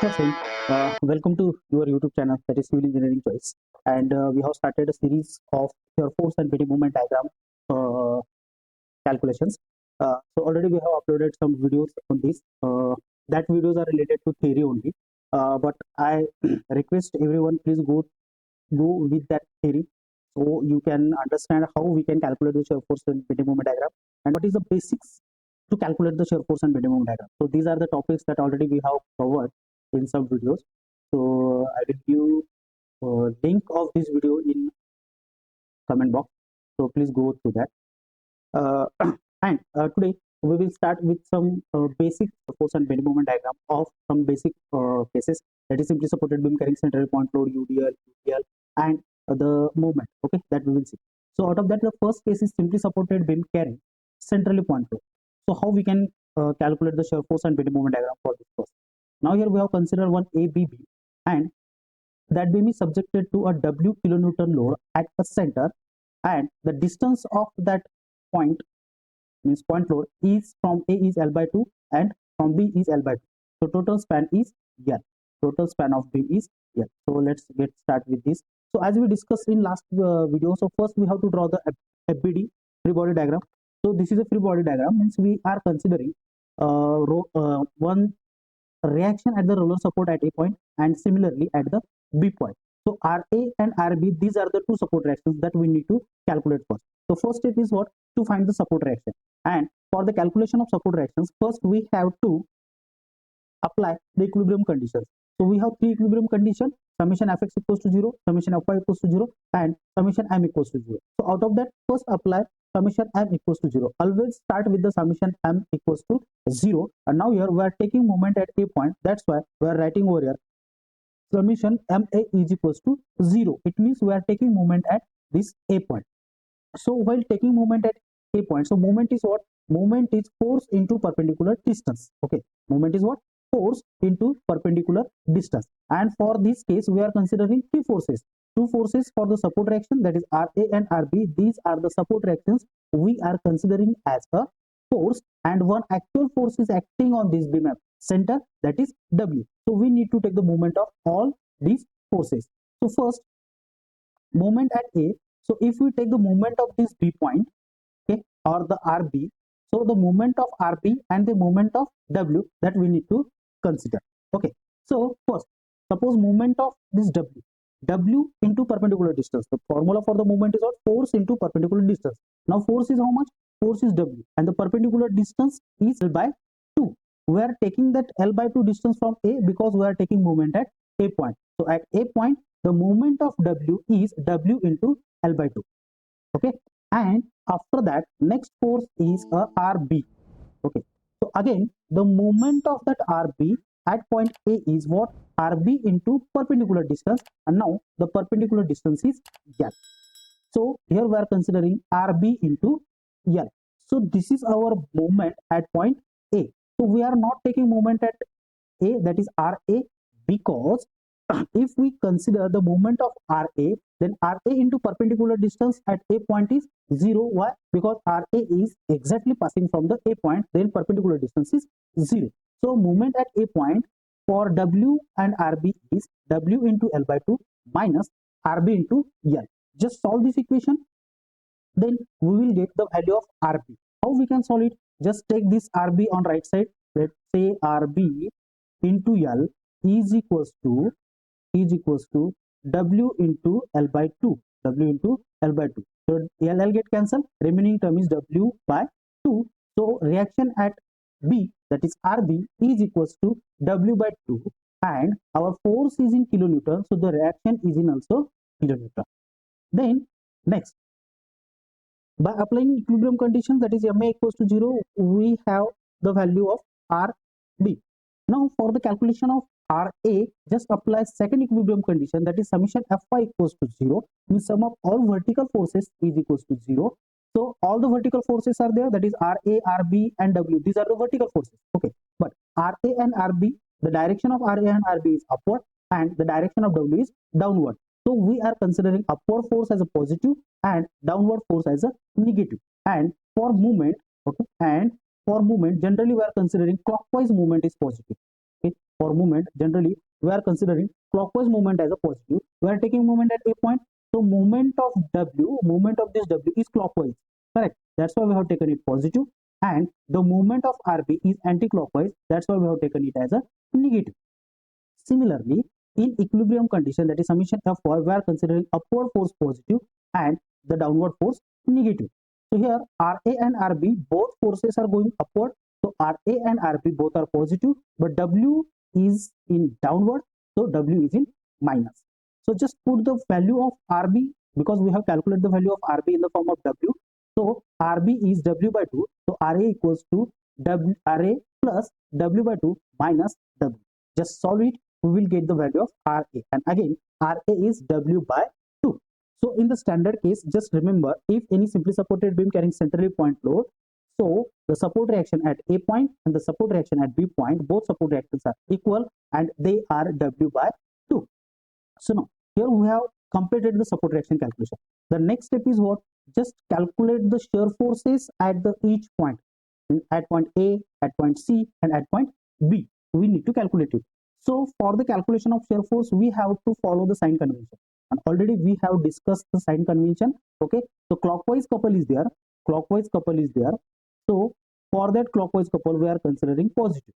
Sure, Sain. Welcome to your YouTube channel, that is Civil Engineering Choice. And we have started a series of your force and bending moment diagram uh, calculations. So already we have uploaded some videos on this. That videos are related to theory only. But I request everyone, please go with that theory so you can understand how we can calculate the shear force and bending moment diagram and what is the basics to calculate the shear force and bending moment diagram. So these are the topics that already we have covered in some videos. So I will give link of this video in comment box. So please go through that. And today we will start with some basic force and bending moment diagram of some basic cases, that is simply supported beam carrying central point load UDL, UDL, and the moment. Okay, that we will see. So out of that, the first case is simply supported beam carrying centrally point load. So how we can calculate the shear force and bending moment diagram for this first. Now here we have considered one ABB, and that beam is subjected to a W kilonewton load at the center, and the distance of that point means point load is from A is L by 2 and from B is L by 2. So total span is L. Total span of beam is L. So let's get start with this. So as we discussed in last video, so first we have to draw the FBD, free body diagram. So this is a free body diagram, means we are considering one reaction at the roller support at A point and similarly at the B point. So RA and RB, these are the two support reactions that we need to calculate first. So first step is what? To find the support reaction. And for the calculation of support reactions, first we have to apply the equilibrium conditions. So we have three equilibrium conditions: summation fx equals to 0, summation fy equals to 0, and summation m equals to 0. So out of that, first apply summation m equals to 0. Always start with the summation m equals to 0. And now here we are taking moment at A point. That's why we are writing over here summation ma is equals to 0. It means we are taking moment at this A point. So while taking moment at A point, so moment is what? Moment is force into perpendicular distance. Okay, moment is what? Force into perpendicular distance. And for this case, we are considering three forces. Two forces for the support reaction, that is RA and RB. These are the support reactions we are considering as a force, and one actual force is acting on this beam center, that is W. So we need to take the moment of all these forces. So first, moment at A. So if we take the moment of this B point, okay, or the RB, so the moment of RB and the moment of W, that we need to consider. Okay, so first, suppose moment of this W into perpendicular distance. The formula for the moment is what? Force into perpendicular distance. Now force is how much? Force is W, and the perpendicular distance is L by 2. We are taking that L by 2 distance from A because we are taking moment at A point. So at A point, the moment of W is W into L by 2. Okay, and after that, next force is a RB. Okay, so again, the moment of that RB at point A is what? RB into perpendicular distance, and now the perpendicular distance is L. So here we are considering RB into L. So this is our moment at point A. So we are not taking moment at A, that is RA, because if we consider the moment of RA, then RA into perpendicular distance at A point is 0. Why? Because RA is exactly passing from the A point, then perpendicular distance is 0. So moment at A point for W and RB is W into L by 2 minus RB into L. Just solve this equation, then we will get the value of RB. How we can solve it? Just take this RB on right side. Let's say RB into L is equals to W into L by 2. W into L by 2. So L get cancelled. Remaining term is W by 2. So reaction at B, that is RB, is equals to W by 2. And our force is in kilonewton. So the reaction is in also kilonewton. Then next, by applying equilibrium conditions, that is Ma equals to 0, we have the value of RB. Now for the calculation of RA, just apply second equilibrium condition, that is summation Fy equals to 0, means sum of all vertical forces is equals to 0. So all the vertical forces are there, that is RA, RB and W. These are the vertical forces. Okay, but RA and RB, the direction of RA and RB is upward and the direction of W is downward. So we are considering upward force as a positive and downward force as a negative. And for movement, okay, and for movement, generally we are considering clockwise movement is positive. Okay, for movement, generally we are considering clockwise movement as a positive. We are taking movement at a point, so movement of this W is clockwise, correct? That's why we have taken it positive, and the movement of RB is anti-clockwise. That's why we have taken it as a negative. Similarly, in equilibrium condition, that is summation F4, we are considering upward force positive and the downward force negative. So here RA and RB, both forces are going upward. So RA and RB both are positive, but W is in downward, so W is in minus. So just put the value of RB, because we have calculated the value of RB in the form of W. So RB is W by 2. So RA equals to RA plus W by 2 minus W. Just solve it, we will get the value of RA, and again RA is W by 2. So in the standard case, just remember, if any simply supported beam carrying centrally point load, so the support reaction at A point and the support reaction at B point, both support reactions are equal and they are W by 2. So now here we have completed the support reaction calculation. The next step is what? Just calculate the shear forces at the each point, at point A, at point C, and at point B. We need to calculate it. So for the calculation of shear force, we have to follow the sign convention, and already we have discussed the sign convention. Okay, so clockwise couple is there, clockwise couple is there. So for that clockwise couple, we are considering positive.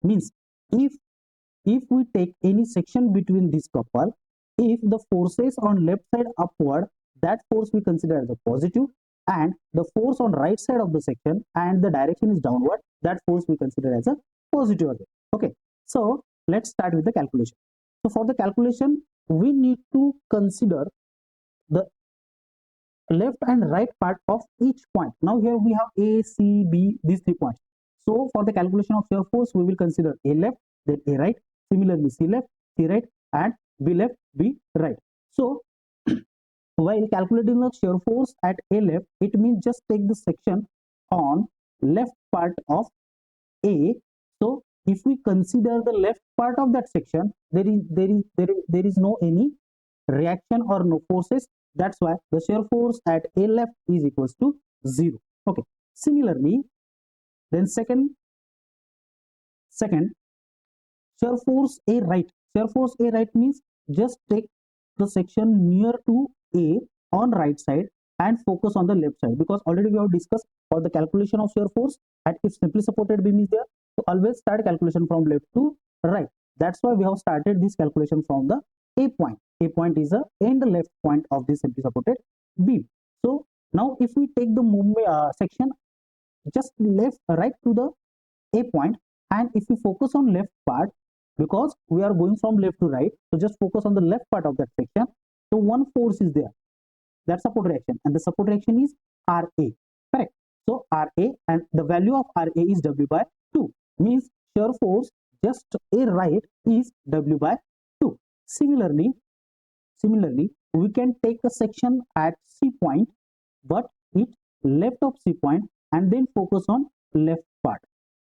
Means if we take any section between this couple, if the forces on left side upward, that force we consider as a positive, and the force on right side of the section and the direction is downward, that force we consider as a positive again. Okay, so let's start with the calculation. So for the calculation, we need to consider the left and right part of each point. Now here we have A, C, B, these 3 points. So for the calculation of shear force, we will consider A left, then A right, similarly C left, C right, and B left, B right. So while calculating the shear force at A left, it means just take the section on left part of A. So if we consider the left part of that section, there is no any reaction or no forces. That's why the shear force at A left is equals to 0. Okay. Similarly, then second shear force A right. Shear force A right means just take the section near to A on right side and focus on the left side, because already we have discussed for the calculation of shear force at if simply supported beam is there, so always start calculation from left to right. That's why we have started this calculation from the A point. A point is the end left point of this simply supported beam. So now if we take the section just right to the A point, and if we focus on left part, because we are going from left to right, so just focus on the left part of that section. So one force is there, that support reaction, and the support reaction is RA, correct? So RA, and the value of RA is W by 2, means shear force just A right is W by 2. Similarly, we can take a section at C point, but it left of C point, and then focus on left part.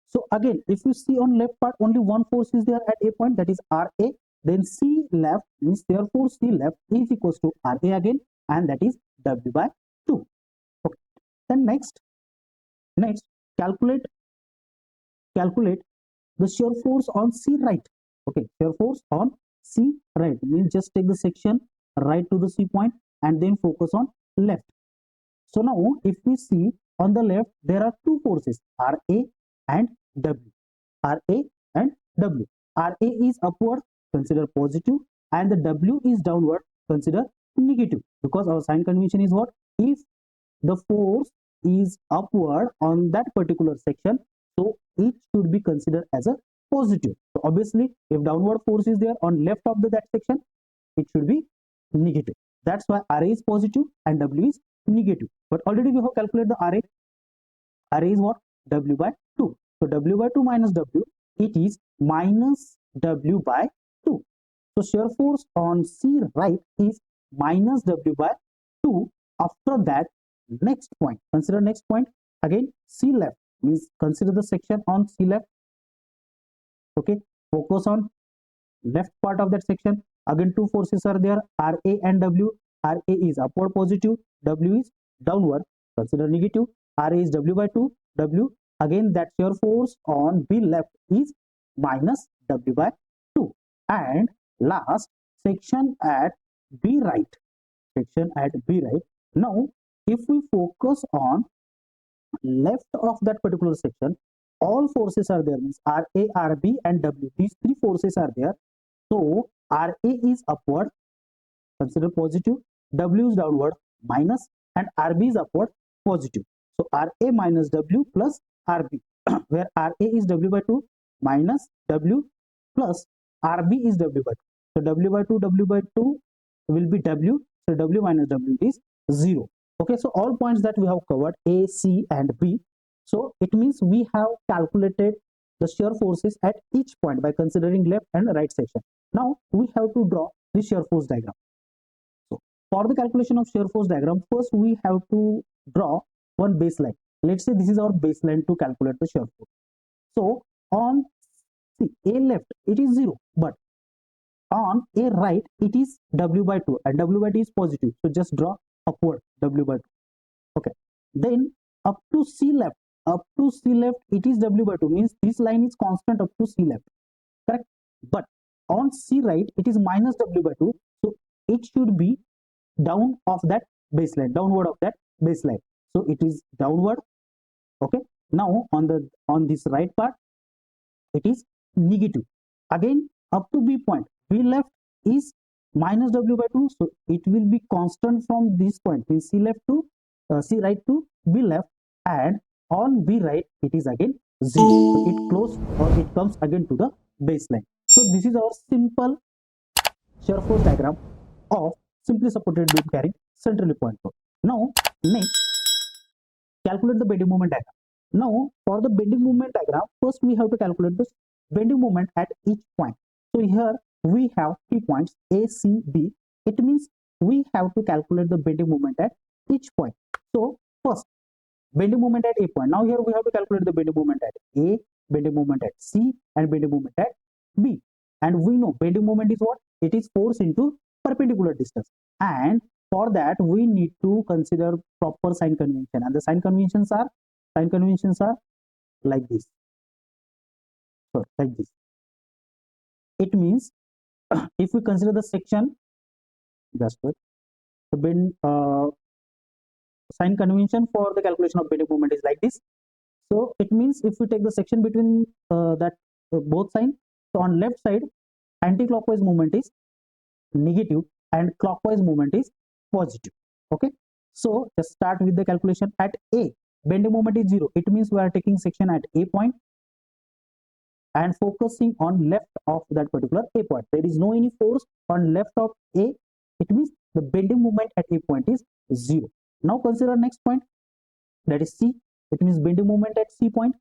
So again, if you see on left part, only one force is there at A point, that is RA. Then C left means therefore C left is equals to RA again, and that is W by 2. Okay. Then next calculate the shear force on C right. Okay, shear force on C right means just take the section right to the C point and then focus on left. So now if we see on the left, there are 2 forces, RA and W. RA and W. RA is upward, consider positive, and the W is downward, consider negative, because our sign convention is what? If the force is upward on that particular section, so it should be considered as a positive. So obviously, if downward force is there on left of that section, it should be negative. That's why RA is positive and W is negative. But already we have calculated the RA. RA is what? W by 2. So W by 2 minus W, it is minus W by 2. So shear force on C right is minus W by 2. After that, next point, consider next point, again C left means consider the section on C left. Okay, focus on left part of that section. Again 2 forces are there, RA and W. RA is upward positive, W is downward, consider negative. RA is W by 2, W. Again that shear force on B left is minus W by 2. And last, section at B right. Section at B right. Now, if we focus on left of that particular section, all forces are there, means RA, RB and W. These three forces are there. So RA is upward, consider positive, W is downward, minus, and RB is upward, positive. So RA minus W plus RB, where RA is W by 2 minus W plus RB is W by 2. So W by 2 will be W. So W minus W is 0. Okay, so all points that we have covered, A, C and B. So it means we have calculated the shear forces at each point by considering left and right section. Now we have to draw the shear force diagram. So for the calculation of shear force diagram, first we have to draw one baseline. Let's say this is our baseline to calculate the shear force. So on A left it is 0, but on A right it is W by 2 and W by 2 is positive. So just draw upward W by 2. Okay. Then up to C left it is W by 2, means this line is constant up to C left. Correct? But on C right it is minus W by 2. So it should be down of that baseline, downward of that baseline. So it is downward. Okay. Now on this right part it is negative. Again up to B point, B left is minus W by 2. So it will be constant from this point, means C left to C right to B left, and on B right it is again 0. So it close or it comes again to the baseline. So this is our simple shear force diagram of simply supported beam carrying centrally point load. Now next, calculate the bending moment diagram. Now for the bending moment diagram, first we have to calculate this bending moment at each point. So here we have 3 points A, C, B. It means we have to calculate the bending moment at each point. So first, bending moment at A point. Now here we have to calculate the bending moment at A, bending moment at C and bending moment at B. And we know bending moment is what? It is force into perpendicular distance. And for that we need to consider proper sign convention. And the sign conventions are like this. So like this. It means if we consider the section, just wait, the bend sign convention for the calculation of bending moment is like this. So it means if we take the section between both signs, so on left side anti-clockwise movement is negative and clockwise movement is positive. Okay, so just start with the calculation. At A, bending moment is 0. It means we are taking section at A point and focusing on left of that particular A point. There is no any force on left of A. It means the bending moment at A point is 0. Now consider next point, that is C. It means bending moment at C point.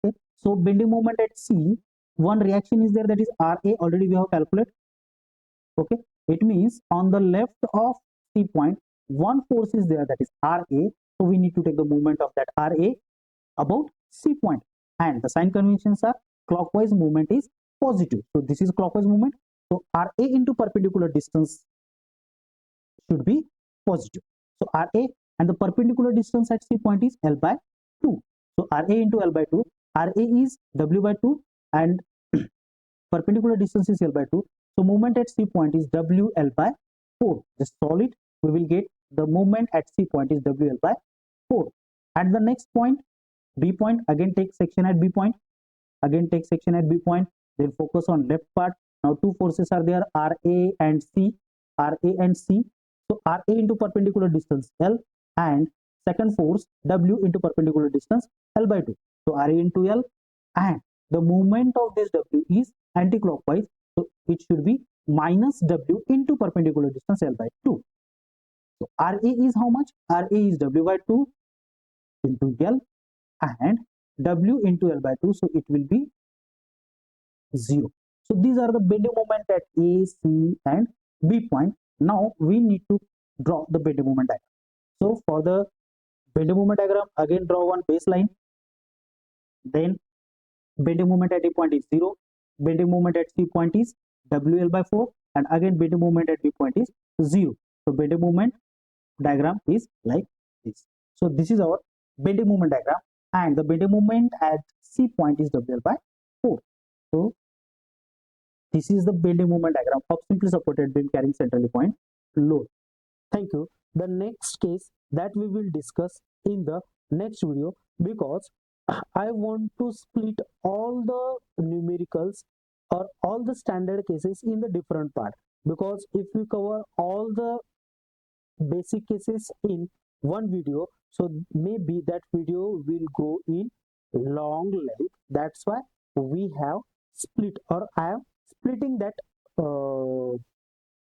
Okay, so bending moment at C, one reaction is there, that is RA. Already we have calculated. Okay, it means on the left of C point, one force is there, that is RA. So we need to take the moment of that RA about C point, and the sign conventions are clockwise movement is positive. So this is clockwise movement. So RA into perpendicular distance should be positive. So RA and the perpendicular distance at C point is L by 2. So RA into L by 2, RA is W by 2 and perpendicular distance is L by 2. So moment at C point is WL by 4. Just solve it. We will get the moment at C point is WL by 4. At the next point, B point, again take section at B point. Again take section at B point. Then focus on left part. Now two forces are there, RA and C. RA and C. So RA into perpendicular distance L and second force W into perpendicular distance L by 2. So RA into L, and the movement of this W is anti-clockwise. So it should be minus W into perpendicular distance L by 2. So RA is how much? RA is W by 2 into L and W into L by 2. So it will be 0. So these are the bending moment at A, C and B point. Now we need to draw the bending moment diagram. So for the bending moment diagram, again draw one baseline. Then bending moment at A point is 0. Bending moment at C point is WL by 4, and again bending moment at B point is 0. So bending moment diagram is like this. So this is our bending moment diagram, and the bending moment at C point is WL by 4. So This is the bending moment diagram of simply supported beam carrying centrally point load. Thank you. The next case that we will discuss in the next video, because I want to split all the numericals or all the standard cases in the different part, because if we cover all the basic cases in one video, so maybe that video will go in long length. That's why we have split, or I am splitting that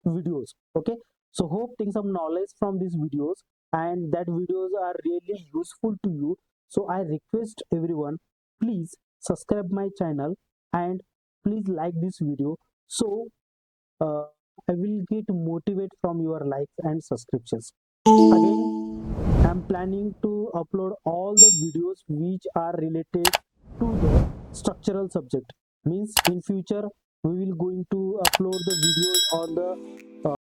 videos. Okay, so hope taking some knowledge from these videos, and that videos are really useful to you. So I request everyone, please subscribe my channel and please like this video, so uh, I will get motivate from your likes and subscriptions. Again, I'm planning to upload all the videos which are related to the structural subject. Means in future we will going to upload the videos on the